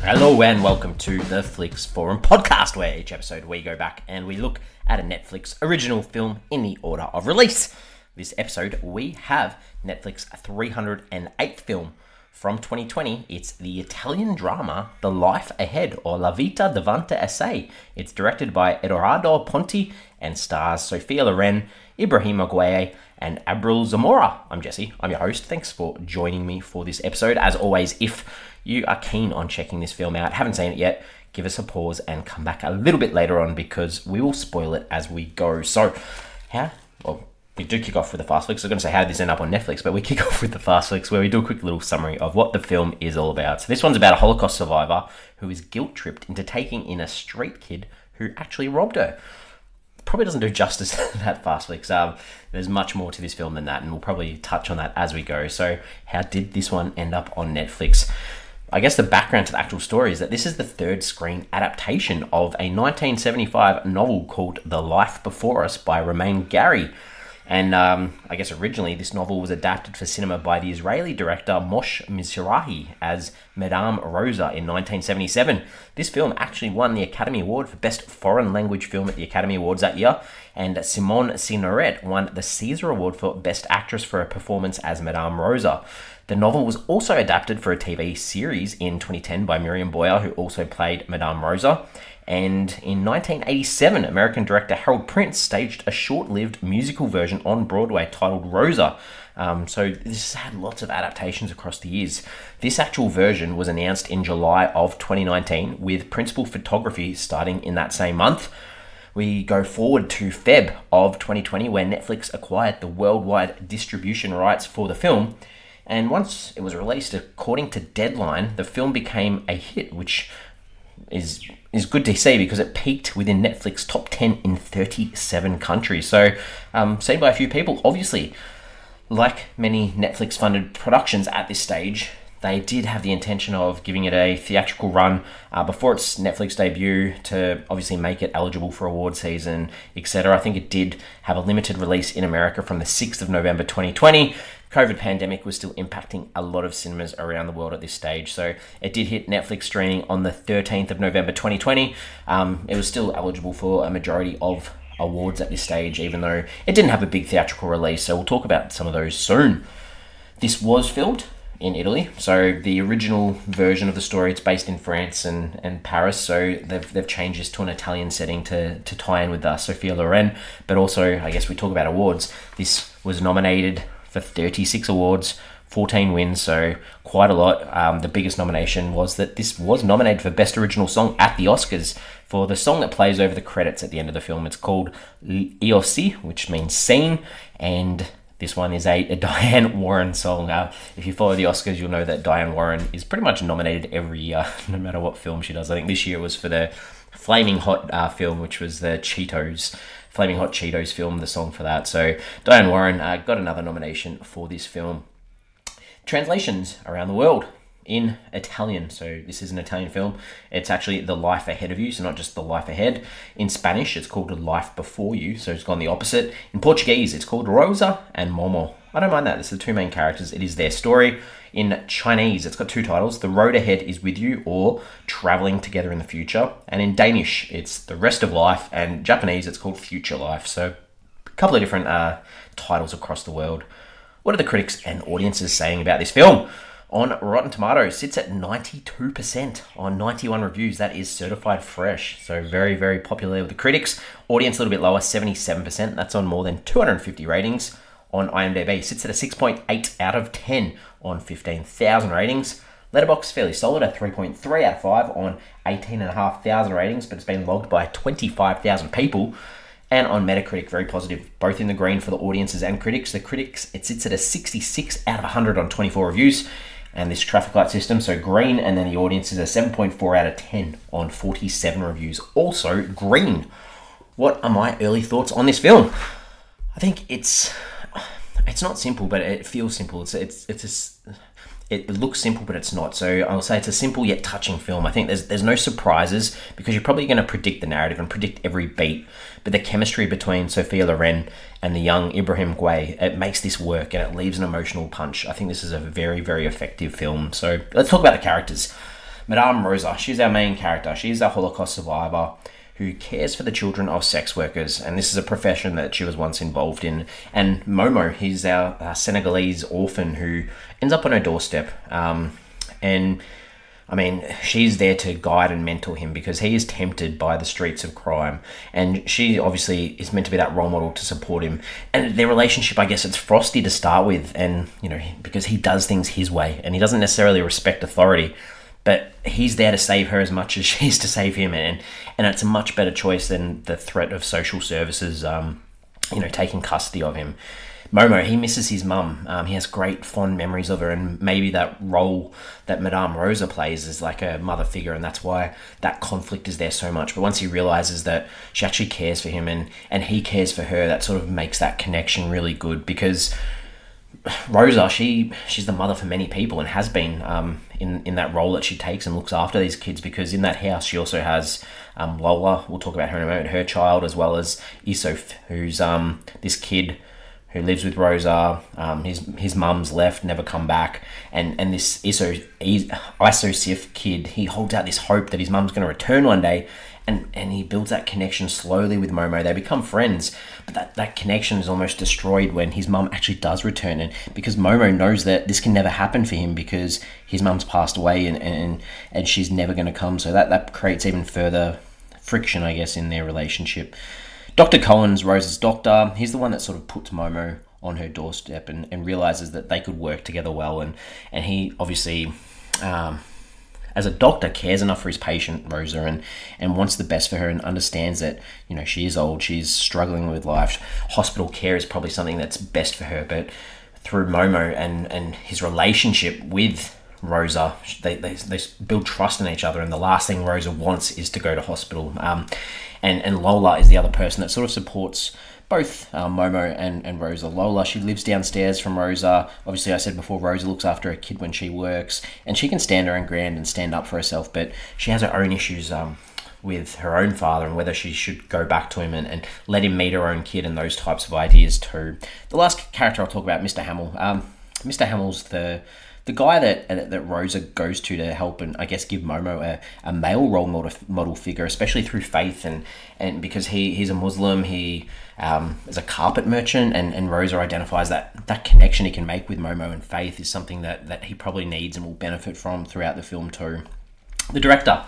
Hello and welcome to the Flix Forum podcast, where each episode we go back and we look at a Netflix original film in the order of release. This episode we have Netflix 308th film from 2020. It's the Italian drama The Life Ahead, or La Vita davanti a sé. It's directed by Edoardo Ponti and stars Sophia Loren, Ibrahima Gueye, and Abril Zamora. I'm Jesse, I'm your host. Thanks for joining me for this episode. As always, if you are keen on checking this film out, haven't seen it yet, give us a pause and come back a little bit later on because we will spoil it as we go. So, we do kick off with the Fast Flicks. I was going to say, how did this end up on Netflix? But we kick off with the Fast Flicks, where we do a quick little summary of what the film is all about. So this one's about a Holocaust survivor who is guilt-tripped into taking in a street kid who actually robbed her. Probably doesn't do justice to that Fast Flicks. There's much more to this film than that, and we'll probably touch on that as we go. So how did this one end up on Netflix? I guess the background to the actual story is that this is the third screen adaptation of a 1975 novel called The Life Before Us by Romain Gary. And I guess originally this novel was adapted for cinema by the Israeli director Moshe Mizrahi as Madame Rosa in 1977. This film actually won the Academy Award for Best Foreign Language Film at the Academy Awards that year, and Simone Signoret won the Caesar Award for Best Actress for her performance as Madame Rosa. The novel was also adapted for a TV series in 2010 by Miriam Boyer, who also played Madame Rosa. And in 1987, American director Harold Prince staged a short-lived musical version on Broadway titled Rosa. So this has had lots of adaptations across the years. This actual version was announced in July of 2019, with principal photography starting in that same month. We go forward to Feb of 2020, where Netflix acquired the worldwide distribution rights for the film. And once it was released, according to Deadline, the film became a hit, which is good to see because it peaked within Netflix top 10 in 37 countries. So, seen by a few people. Obviously, like many Netflix-funded productions at this stage, they did have the intention of giving it a theatrical run before its Netflix debut to obviously make it eligible for award season, etc. I think it did have a limited release in America from the 6th of November 2020. COVID pandemic was still impacting a lot of cinemas around the world at this stage. So it did hit Netflix streaming on the 13th of November 2020. It was still eligible for a majority of awards at this stage, even though it didn't have a big theatrical release. So we'll talk about some of those soon. This was filmed in Italy. So the original version of the story, it's based in France and Paris. So they've changed this to an Italian setting to tie in with Sophia Loren. But also, I guess we talk about awards. This was nominated for 36 awards, 14 wins, so quite a lot. The biggest nomination was that this was nominated for Best Original Song at the Oscars for the song that plays over the credits at the end of the film. It's called Io Sì, which means scene, and this one is a Diane Warren song. If you follow the Oscars, you'll know that Diane Warren is pretty much nominated every year, no matter what film she does. I think this year it was for the Flaming Hot film, which was the Flaming Hot Cheetos film, the song for that. So Diane Warren got another nomination for this film. Translations around the world in Italian. So this is an Italian film. It's actually The Life Ahead of You, so not just The Life Ahead. In Spanish, it's called Life Before You, so it's gone the opposite. In Portuguese, it's called Rosa and Momo. I don't mind that. It's the two main characters. It is their story. In Chinese, it's got two titles. The Road Ahead is With You, or Traveling Together in the Future. And in Danish, it's The Rest of Life. And Japanese, it's called Future Life. So a couple of different titles across the world. What are the critics and audiences saying about this film? On Rotten Tomatoes, sits at 92% on 91 reviews. That is certified fresh. So very, very popular with the critics. Audience a little bit lower, 77%. That's on more than 250 ratings. On IMDb, sits at a 6.8 out of 10 on 15,000 ratings. Letterboxd, fairly solid, a 3.3 out of 5 on 18,500 ratings, but it's been logged by 25,000 people. And on Metacritic, very positive, both in the green for the audiences and critics. The critics, it sits at a 66 out of 100 on 24 reviews. And this traffic light system, so green, and then the audience is a 7.4 out of 10 on 47 reviews. Also green. What are my early thoughts on this film? I think it's not simple, but it feels simple. It looks simple, but it's not. So I'll say it's a simple yet touching film. I think there's no surprises because you're probably going to predict the narrative and predict every beat. But the chemistry between Sophia Loren and the young Ibrahima Gueye, it makes this work and it leaves an emotional punch. I think this is a very, very effective film. So let's talk about the characters. Madame Rosa, she's our main character. She's a Holocaust survivor who cares for the children of sex workers, and this is a profession that she was once involved in. And Momo, he's our Senegalese orphan who ends up on her doorstep. And I mean, she's there to guide and mentor him because he is tempted by the streets of crime. And she obviously is meant to be that role model to support him. And their relationship, I guess, it's frosty to start with. And, you know, because he does things his way and he doesn't necessarily respect authority. But he's there to save her as much as she's to save him. And it's a much better choice than the threat of social services, you know, taking custody of him. Momo, he misses his mum. He has great fond memories of her, and maybe that role that Madame Rosa plays is like a mother figure, and that's why that conflict is there so much. But once he realizes that she actually cares for him and he cares for her, that sort of makes that connection really good, because Rosa, she's the mother for many people and has been in that role that she takes and looks after these kids, because in that house she also has Lola, we'll talk about her in a moment, her child, as well as Isoph, who's this kid who lives with Rosa. His mum's left, never come back, and this Isosif kid, he holds out this hope that his mum's going to return one day, and he builds that connection slowly with Momo. They become friends, but that connection is almost destroyed when his mum actually does return, and because Momo knows that this can never happen for him because his mum's passed away and she's never going to come, so that creates even further friction, I guess, in their relationship. Dr. Cohen's Rosa's doctor. He's the one that sort of puts Momo on her doorstep and realizes that they could work together well. And he obviously, as a doctor, cares enough for his patient, Rosa, and wants the best for her and understands that, you know, she is old, she's struggling with life. Hospital care is probably something that's best for her. But through Momo and his relationship with Rosa, they build trust in each other, and the last thing Rosa wants is to go to hospital. And Lola is the other person that sort of supports both Momo and Rosa. Lola, she lives downstairs from Rosa. Obviously, I said before, Rosa looks after her kid when she works, and she can stand her own ground and stand up for herself, but she has her own issues with her own father and whether she should go back to him and let him meet her own kid, and those types of ideas too. The last character I'll talk about, Mr. Hamill. Mr. Hamill's the guy that Rosa goes to help and I guess give Momo a male role model figure, especially through faith, and because he's a Muslim, he is a carpet merchant, and Rosa identifies that connection he can make with Momo and faith is something that he probably needs and will benefit from throughout the film too. The director,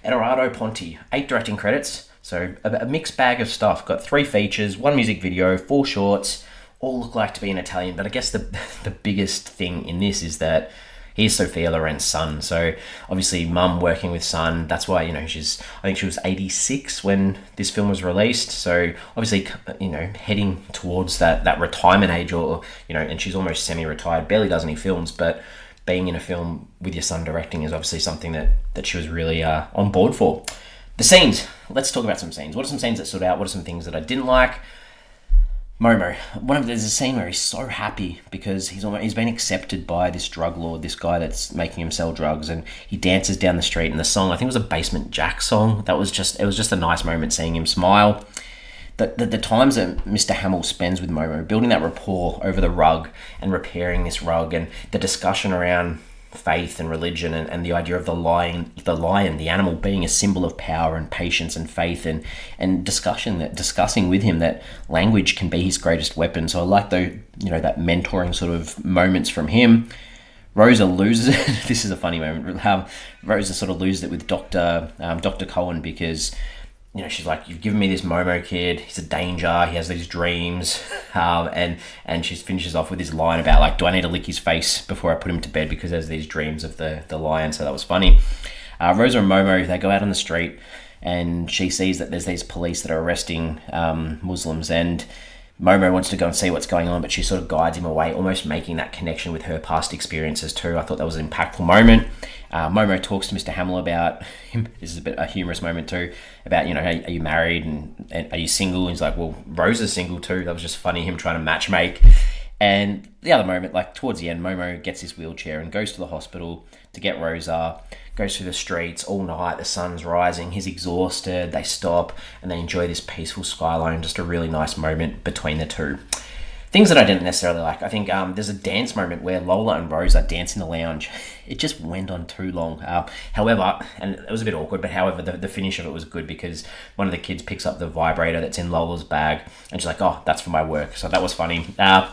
Edoardo Ponti, 8 directing credits, so a mixed bag of stuff. Got 3 features, 1 music video, 4 shorts, all look like to be in Italian, but I guess the biggest thing in this is that he's Sophia Loren's son. So obviously mum working with son, that's why, you know, I think she was 86 when this film was released. So obviously, you know, heading towards that retirement age, or, you know, and she's almost semi-retired, barely does any films, but being in a film with your son directing is obviously something that she was really on board for. The scenes, let's talk about some scenes. What are some scenes that stood out? What are some things that I didn't like? Momo, there's a scene where he's so happy because he's been accepted by this drug lord, this guy that's making him sell drugs, and he dances down the street, and the song, I think it was a Basement Jack song, it was just a nice moment seeing him smile. The times that Mr. Hamill spends with Momo, building that rapport over the rug and repairing this rug, and the discussion around faith and religion, and the idea of the lion, the animal, being a symbol of power and patience and faith, and discussing with him that language can be his greatest weapon. So I like that mentoring sort of moments from him. Rosa loses it. This is a funny moment. Rosa sort of loses it with Dr. Cohen, because, you know, she's like, you've given me this Momo kid, he's a danger, he has these dreams, and she finishes off with this line about, like, do I need to lick his face before I put him to bed because there's these dreams of the lion, so that was funny. Rosa and Momo, they go out on the street, and she sees that there's these police that are arresting Muslims, and Momo wants to go and see what's going on, but she sort of guides him away, almost making that connection with her past experiences too. I thought that was an impactful moment. Momo talks to Mr. Hamill about him. This is a bit a humorous moment too, about, you know, hey, are you married and are you single? And he's like, well, Rosa's single too. That was just funny, him trying to matchmake. And the other moment, like towards the end, Momo gets his wheelchair and goes to the hospital to get Rosa, goes through the streets all night, the sun's rising, he's exhausted, they stop and they enjoy this peaceful skyline, just a really nice moment between the two. Things that I didn't necessarily like. I think there's a dance moment where Lola and Rose are dancing in the lounge. It just went on too long. However, and it was a bit awkward, but however, the finish of it was good because one of the kids picks up the vibrator that's in Lola's bag and she's like, oh, that's for my work. So that was funny. The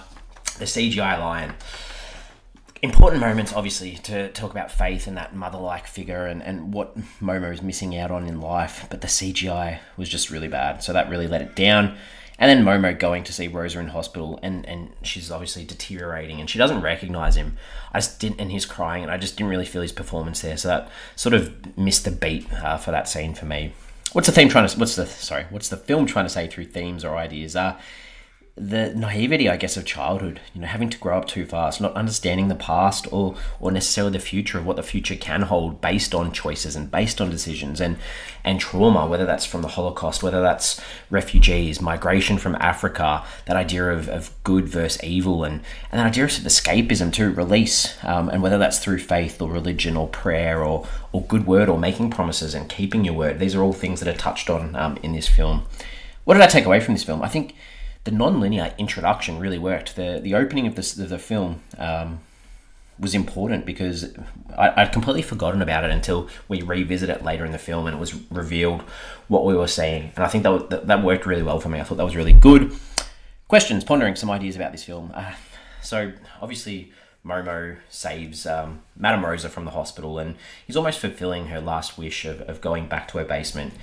CGI lion. Important moments, obviously, to talk about faith and that mother-like figure and what Momo is missing out on in life. But the CGI was just really bad. So that really let it down. And then Momo going to see Rosa in hospital and she's obviously deteriorating and she doesn't recognize him. And he's crying and I just didn't really feel his performance there. So that sort of missed the beat for that scene for me. What's the film trying to say through themes or ideas? The naivety, I guess, of childhood, having to grow up too fast, not understanding the past or necessarily the future of what the future can hold based on choices and based on decisions and trauma, whether that's from the Holocaust, whether that's refugees, migration from Africa, that idea of good versus evil and that idea of escapism too, release, and whether that's through faith or religion or prayer or good word or making promises and keeping your word. These are all things that are touched on in this film. What did I take away from this film? I think the non-linear introduction really worked. The opening of the film was important because I'd completely forgotten about it until we revisit it later in the film and it was revealed what we were saying. And I think that worked really well for me. I thought that was really good. Questions, pondering some ideas about this film. So obviously Momo saves Madame Rosa from the hospital and he's almost fulfilling her last wish of going back to her basement.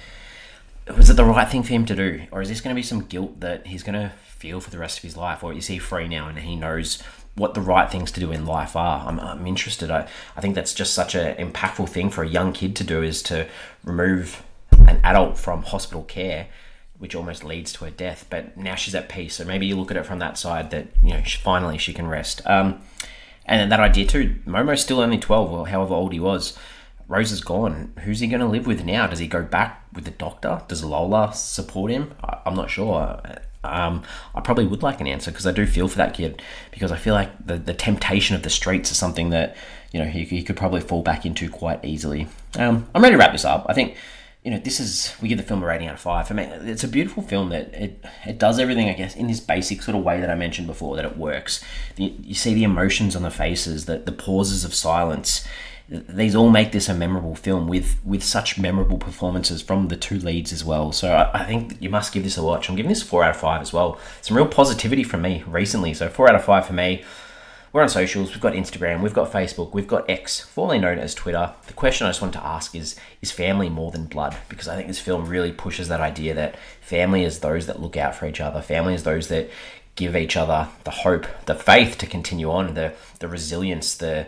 Was it the right thing for him to do? Or is this going to be some guilt that he's going to feel for the rest of his life? Or is he free now and he knows what the right things to do in life are? I'm interested. I think that's just such an impactful thing for a young kid to do, is to remove an adult from hospital care, which almost leads to her death. But now she's at peace. So maybe you look at it from that side that, finally she can rest. And then that idea too, Momo's still only 12 or however old he was. Rose is gone. Who's he going to live with now? Does he go back with the doctor? Does Lola support him? I'm not sure. I probably would like an answer because I do feel for that kid, because I feel like the temptation of the streets is something that he could probably fall back into quite easily. I'm ready to wrap this up. I think we give the film a rating out of 5. For me, it's a beautiful film that it does everything, I guess, in this basic sort of way that I mentioned before, that it works. You see the emotions on the faces, the pauses of silence. These all make this a memorable film with such memorable performances from the two leads as well. So I think you must give this a watch. I'm giving this 4 out of 5 as well. Some real positivity from me recently. So 4 out of 5 for me. We're on socials. We've got Instagram. We've got Facebook. We've got X, formerly known as Twitter. The question I just wanted to ask is family more than blood? Because I think this film really pushes that idea that family is those that look out for each other. Family is those that give each other the hope, the faith to continue on, the resilience, the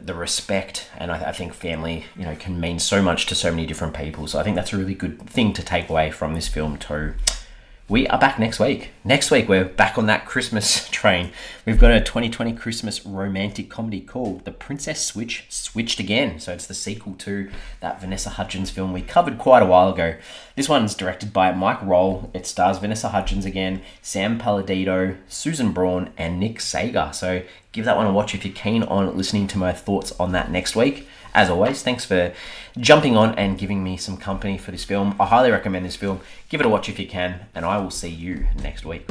respect. And I think family, can mean so much to so many different people. So I think that's a really good thing to take away from this film too. We are back next week. Next week, we're back on that Christmas train. We've got a 2020 Christmas romantic comedy called The Princess Switch Switched Again. So it's the sequel to that Vanessa Hudgens film we covered quite a while ago. This one's directed by Mike Roll. It stars Vanessa Hudgens again, Sam Palladino, Susan Braun, and Nick Sager. So give that one a watch if you're keen on listening to my thoughts on that next week. As always, thanks for jumping on and giving me some company for this film. I highly recommend this film. Give it a watch if you can, and I will see you next week.